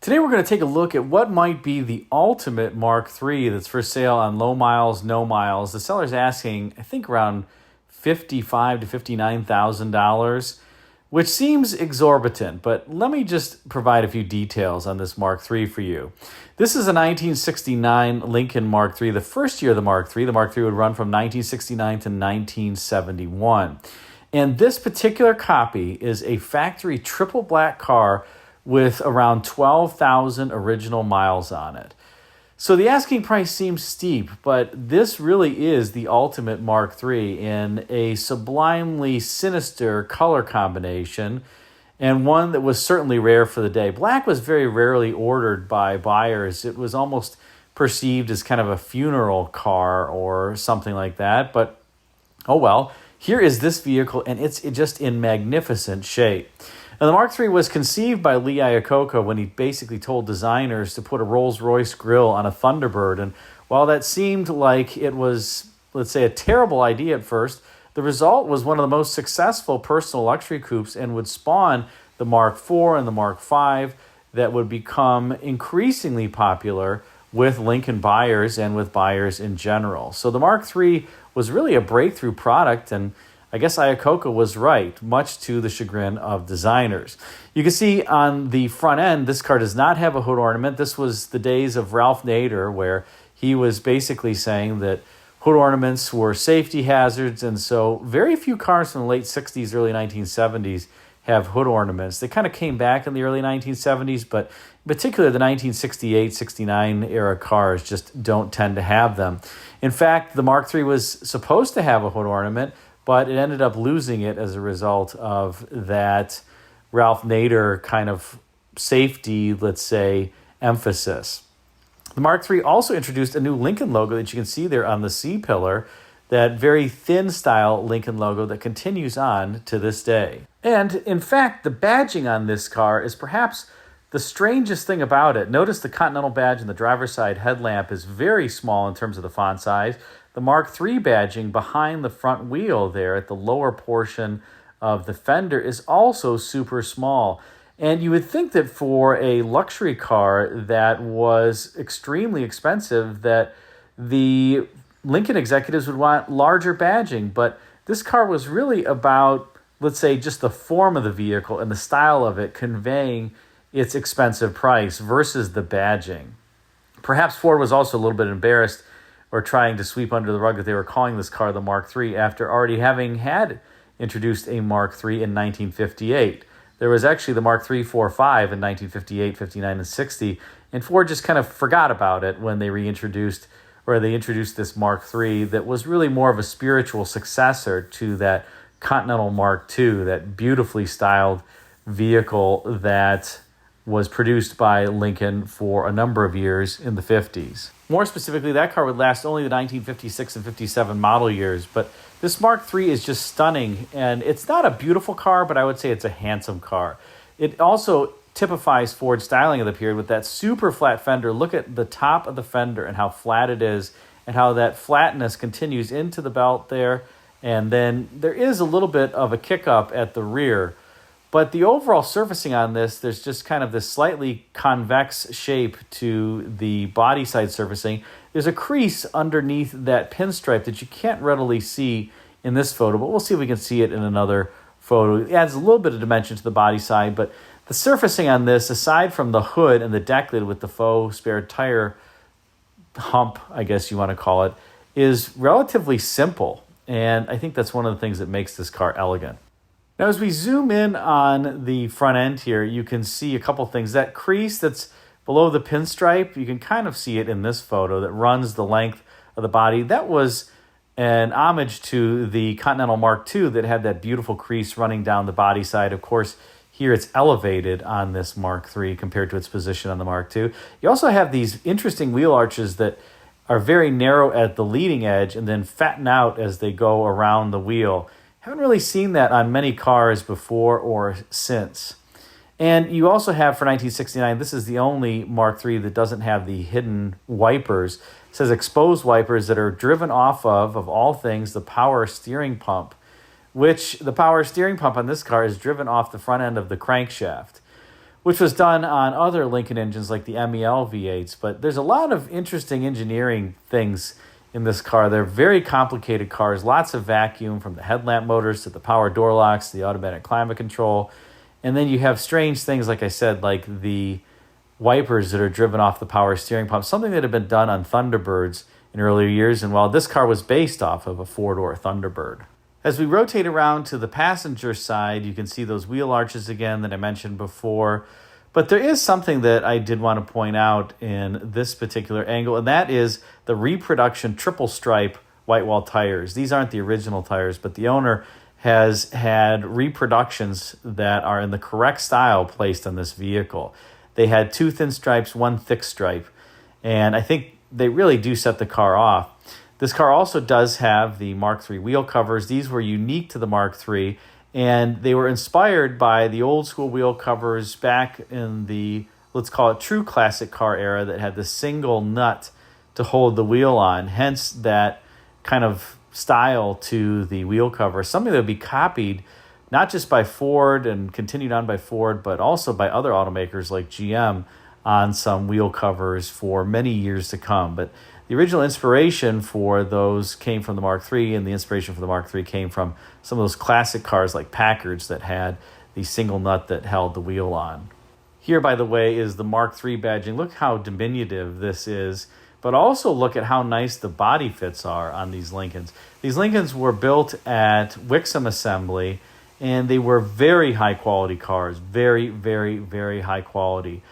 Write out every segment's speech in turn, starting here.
Today we're going to take a look at what might be the ultimate Mark III that's for sale on low miles, no miles. The seller's asking, I think, around $55,000 to $59,000, which seems exorbitant, but let me just provide a few details on this Mark III for you. This is a 1969 Lincoln Mark III, the first year of the Mark III. The Mark III would run from 1969 to 1971. And this particular copy is a factory triple black car with around 12,000 original miles on it. So the asking price seems steep, but this really is the ultimate Mark III in a sublimely sinister color combination, and one that was certainly rare for the day. Black was very rarely ordered by buyers. It was almost perceived as kind of a funeral car or something like that, but oh well. Here is this vehicle, and it's just in magnificent shape. Now, the Mark III was conceived by Lee Iacocca when he basically told designers to put a Rolls-Royce grille on a Thunderbird. And while that seemed like it was, let's say, a terrible idea at first, the result was one of the most successful personal luxury coupes and would spawn the Mark IV and the Mark V that would become increasingly popular with Lincoln buyers and with buyers in general. So the Mark III was really a breakthrough product, and I guess Iacocca was right, much to the chagrin of designers. You can see on the front end, this car does not have a hood ornament. This was the days of Ralph Nader, where he was basically saying that hood ornaments were safety hazards, and so very few cars from the late 60s, early 1970s have hood ornaments. They kind of came back in the early 1970s, but in particular the 1968, 69 era cars just don't tend to have them. In fact, the Mark III was supposed to have a hood ornament, but it ended up losing it as a result of that Ralph Nader kind of safety, let's say, emphasis. The Mark III also introduced a new Lincoln logo that you can see there on the C-pillar, that very thin style Lincoln logo that continues on to this day. And in fact, the badging on this car is perhaps the strangest thing about it. Notice the Continental badge in the driver's side headlamp is very small in terms of the font size. The Mark III badging behind the front wheel there at the lower portion of the fender is also super small. And you would think that for a luxury car that was extremely expensive, that the Lincoln executives would want larger badging. But this car was really about, let's say, just the form of the vehicle and the style of it conveying its expensive price versus the badging. Perhaps Ford was also a little bit embarrassed or trying to sweep under the rug that they were calling this car the Mark III after already having had introduced a Mark III in 1958. There was actually the Mark III 4.5 in 1958, 59, and 60, and Ford just kind of forgot about it when they introduced this Mark III that was really more of a spiritual successor to that Continental Mark II, that beautifully styled vehicle that was produced by Lincoln for a number of years in the 50s. More specifically, that car would last only the 1956 and 57 model years, but this Mark III is just stunning, and it's not a beautiful car, but I would say it's a handsome car. It also typifies Ford styling of the period with that super flat fender. Look at the top of the fender and how flat it is, and how that flatness continues into the belt there, and then there is a little bit of a kick up at the rear. But the overall surfacing on this, there's just kind of this slightly convex shape to the body side surfacing. There's a crease underneath that pinstripe that you can't readily see in this photo, but we'll see if we can see it in another photo. It adds a little bit of dimension to the body side, but the surfacing on this, aside from the hood and the deck lid with the faux spare tire hump, I guess you want to call it, is relatively simple. And I think that's one of the things that makes this car elegant. Now, as we zoom in on the front end here, you can see a couple things. That crease that's below the pinstripe, you can kind of see it in this photo that runs the length of the body. That was an homage to the Continental Mark II that had that beautiful crease running down the body side. Of course, here it's elevated on this Mark III compared to its position on the Mark II. You also have these interesting wheel arches that are very narrow at the leading edge and then fatten out as they go around the wheel. Haven't really seen that on many cars before or since. And you also have, for 1969, this is the only Mark III that doesn't have the hidden wipers. It says exposed wipers that are driven off of all things, the power steering pump, which the power steering pump on this car is driven off the front end of the crankshaft. which was done on other Lincoln engines like the MEL V8s. But there's a lot of interesting engineering things in this car. They're very complicated cars, lots of vacuum from the headlamp motors to the power door locks, the automatic climate control. And then you have strange things, like I said, like the wipers that are driven off the power steering pump, something that had been done on Thunderbirds in earlier years. And while this car was based off of a four-door Thunderbird. As we rotate around to the passenger side, you can see those wheel arches again that I mentioned before. But there is something that I did want to point out in this particular angle, and that is the reproduction triple stripe white wall tires. These aren't the original tires, but the owner has had reproductions that are in the correct style placed on this vehicle. They had 2 thin stripes, 1 thick stripe, and I think they really do set the car off. This car also does have the Mark III wheel covers. These were unique to the Mark III, and they were inspired by the old school wheel covers back in the, let's call it, true classic car era that had the single nut to hold the wheel on, hence that kind of style to the wheel cover, something that would be copied not just by Ford and continued on by Ford, but also by other automakers like GM on some wheel covers for many years to come. But the original inspiration for those came from the Mark III, and the inspiration for the Mark III came from some of those classic cars like Packards that had the single nut that held the wheel on. Here, by the way, is the Mark III badging. Look how diminutive this is, but also look at how nice the body fits are on these Lincolns. These Lincolns were built at Wixom Assembly, and they were very high-quality cars, very, very, very high quality.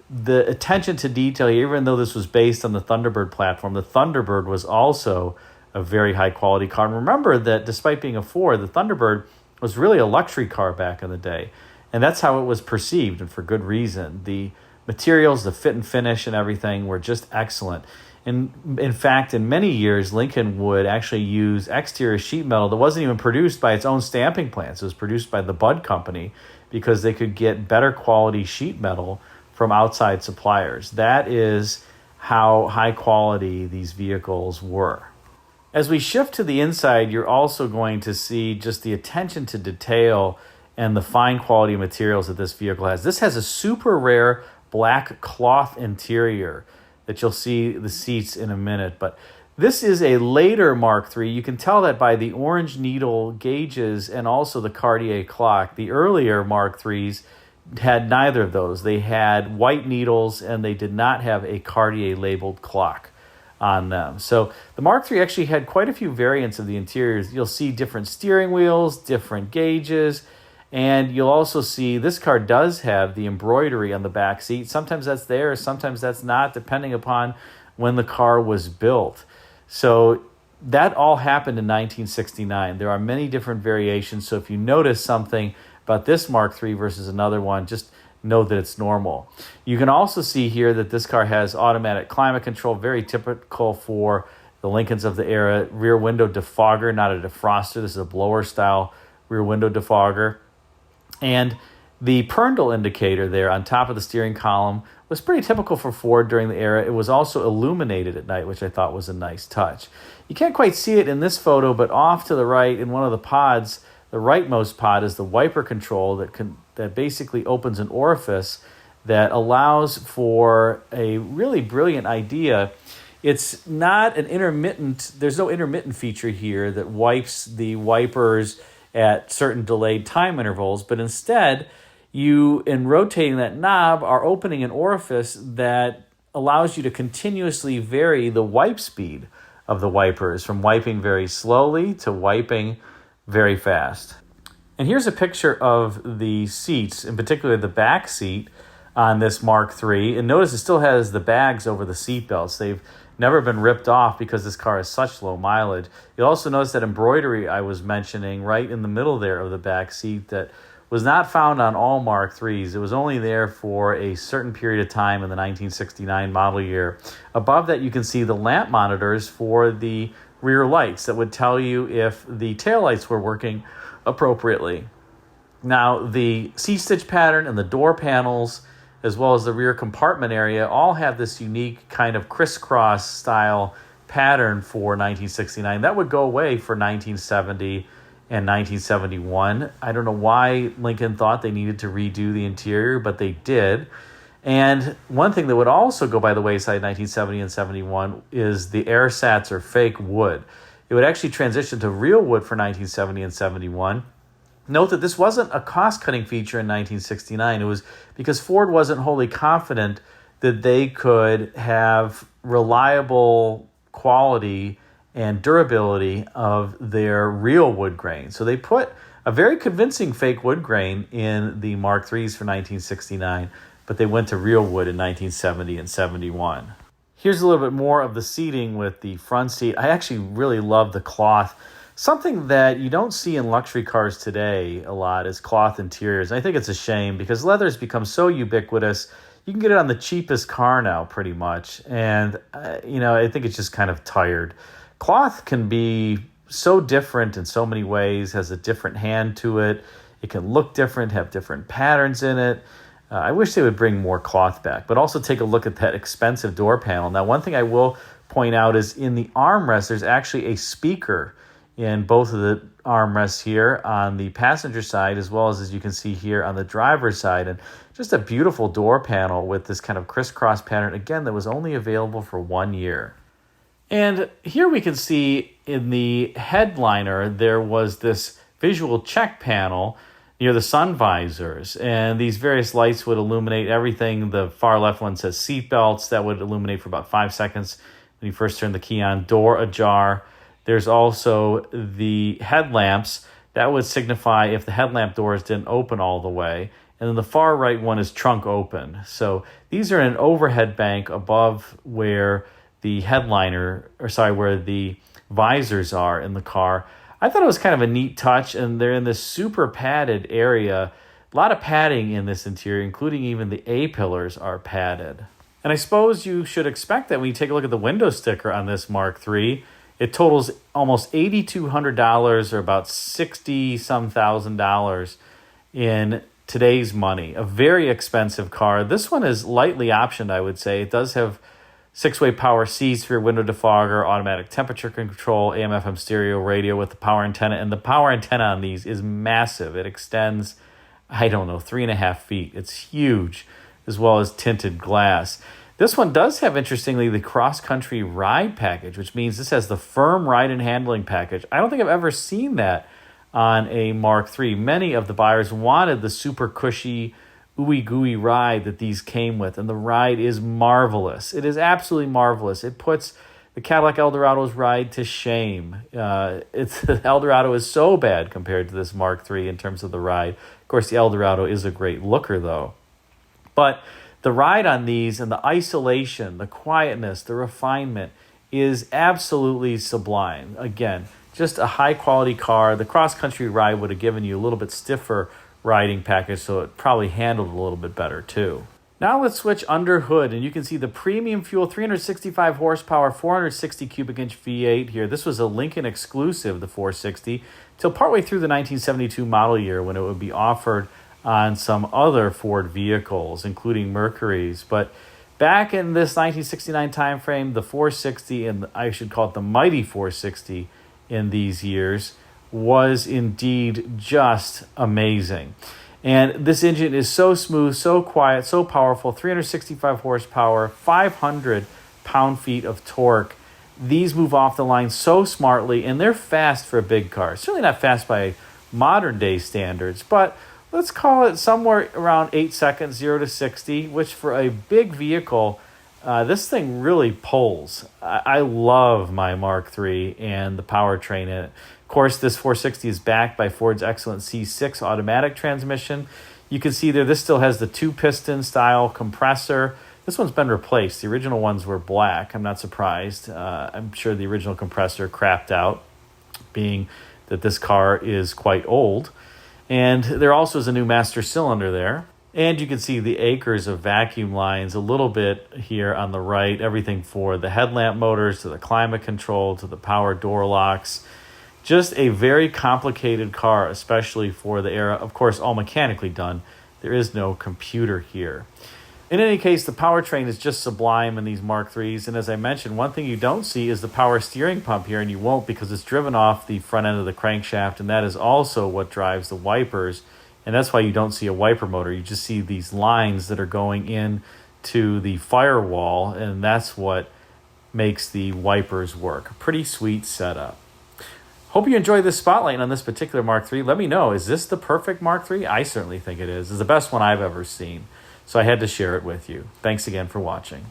The attention to detail, even though this was based on the Thunderbird platform, the Thunderbird was also a very high-quality car. And remember that despite being a Ford, the Thunderbird was really a luxury car back in the day. And that's how it was perceived, and for good reason. The materials, the fit and finish and everything were just excellent. And in fact, in many years, Lincoln would actually use exterior sheet metal that wasn't even produced by its own stamping plants. It was produced by the Budd Company because they could get better quality sheet metal from outside suppliers. That is how high quality these vehicles were. As we shift to the inside, you're also going to see just the attention to detail and the fine quality materials that this vehicle has. This has a super rare black cloth interior that you'll see the seats in a minute. But this is a later Mark III. You can tell that by the orange needle gauges and also the Cartier clock. The earlier Mark IIIs had neither of those. They had white needles and they did not have a Cartier labeled clock on them. So the Mark III actually had quite a few variants of the interiors. You'll see different steering wheels, different gauges, and you'll also see this car does have the embroidery on the back seat. Sometimes that's there, sometimes that's not, depending upon when the car was built. So that all happened in 1969. There are many different variations, so if you notice something about this Mark III versus another one, just know that it's normal. You can also see here that this car has automatic climate control, very typical for the Lincolns of the era. Rear window defogger, not a defroster. This is a blower style rear window defogger. And the Perndl indicator there on top of the steering column was pretty typical for Ford during the era. It was also illuminated at night, which I thought was a nice touch. You can't quite see it in this photo, but off to the right in one of the pods, the rightmost pod is the wiper control that basically opens an orifice that allows for a really brilliant idea. It's not an intermittent, there's no intermittent feature here that wipes the wipers at certain delayed time intervals, but instead, you, in rotating that knob, are opening an orifice that allows you to continuously vary the wipe speed of the wipers, from wiping very slowly to wiping very fast. And here's a picture of the seats, in particular the back seat on this Mark III. And notice it still has the bags over the seat belts. They've never been ripped off because this car has such low mileage. You'll also notice that embroidery I was mentioning right in the middle there of the back seat that was not found on all Mark IIIs. It was only there for a certain period of time in the 1969 model year. Above that, you can see the lamp monitors for the rear lights that would tell you if the taillights were working appropriately. Now, the seat stitch pattern and the door panels, as well as the rear compartment area, all have this unique kind of crisscross style pattern for 1969. That would go away for 1970 and 1971. I don't know why Lincoln thought they needed to redo the interior, but they did. And one thing that would also go by the wayside in 1970 and 71 is the airsats, or fake wood. It would actually transition to real wood for 1970 and 71. Note that this wasn't a cost-cutting feature in 1969. It was because Ford wasn't wholly confident that they could have reliable quality and durability of their real wood grain. So they put a very convincing fake wood grain in the Mark IIIs for 1969, but they went to real wood in 1970 and 71. Here's a little bit more of the seating with the front seat. I actually really love the cloth. Something that you don't see in luxury cars today a lot is cloth interiors. I think it's a shame because leather has become so ubiquitous. You can get it on the cheapest car now pretty much. And, I think it's just kind of tired. Cloth can be so different in so many ways, has a different hand to it. It can look different, have different patterns in it. I wish they would bring more cloth back, but also take a look at that expensive door panel. Now, one thing I will point out is in the armrest, there's actually a speaker in both of the armrests here on the passenger side, as well as you can see here on the driver's side. And just a beautiful door panel with this kind of crisscross pattern, again, that was only available for 1 year. And here we can see in the headliner, there was this visual check panel near the sun visors, and these various lights would illuminate everything. The far left one says seat belts. That would illuminate for about 5 seconds when you first turn the key on. Door ajar. There's also the headlamps. That would signify if the headlamp doors didn't open all the way. And then the far right one is trunk open. So these are in an overhead bank above where the where the visors are in the car. I thought it was kind of a neat touch, and they're in this super padded area. A lot of padding in this interior, including even the A-pillars are padded. And I suppose you should expect that when you take a look at the window sticker on this Mark III, it totals almost $8,200 or about $60-some thousand in today's money. A very expensive car. This one is lightly optioned, I would say. It does have 6-way power seats for your window defogger, automatic temperature control, AM/FM stereo radio with the power antenna. And the power antenna on these is massive. It extends, 3.5 feet. It's huge, as well as tinted glass. This one does have, interestingly, the cross-country ride package, which means this has the firm ride and handling package. I don't think I've ever seen that on a Mark III. Many of the buyers wanted the super cushy, ooey-gooey ride that these came with, and the ride is marvelous. It is absolutely marvelous. It puts the Cadillac Eldorado's ride to shame. The Eldorado is so bad compared to this Mark III in terms of the ride. Of course, the Eldorado is a great looker, though. But the ride on these and the isolation, the quietness, the refinement is absolutely sublime. Again, just a high-quality car. The cross-country ride would have given you a little bit stiffer riding package, so it probably handled a little bit better too. Now let's switch under hood, and you can see the premium fuel 365 horsepower 460 cubic inch V8 here. This was a Lincoln exclusive, the 460, till partway through the 1972 model year when it would be offered on some other Ford vehicles, including Mercury's. But back in this 1969 timeframe, the 460, and I should call it the mighty 460 in these years, was indeed just amazing. And this engine is so smooth, so quiet, so powerful, 365 horsepower, 500 pound-feet of torque. These move off the line so smartly, and they're fast for a big car. Certainly not fast by modern-day standards, but let's call it somewhere around 8 seconds, 0 to 60, which for a big vehicle, this thing really pulls. I love my Mark III and the powertrain in it. Of course, this 460 is backed by Ford's excellent C6 automatic transmission. You can see there, this still has the 2-piston style compressor. This one's been replaced. The original ones were black. I'm not surprised. I'm sure the original compressor crapped out, being that this car is quite old. And there also is a new master cylinder there. And you can see the acres of vacuum lines a little bit here on the right. Everything for the headlamp motors, to the climate control, to the power door locks. Just a very complicated car, especially for the era. Of course, all mechanically done. There is no computer here. In any case, the powertrain is just sublime in these Mark IIIs. And as I mentioned, one thing you don't see is the power steering pump here, and you won't because it's driven off the front end of the crankshaft, and that is also what drives the wipers. And that's why you don't see a wiper motor. You just see these lines that are going in to the firewall, and that's what makes the wipers work. A pretty sweet setup. Hope you enjoyed this spotlight on this particular Mark III. Let me know, is this the perfect Mark III? I certainly think it is. It's the best one I've ever seen. So I had to share it with you. Thanks again for watching.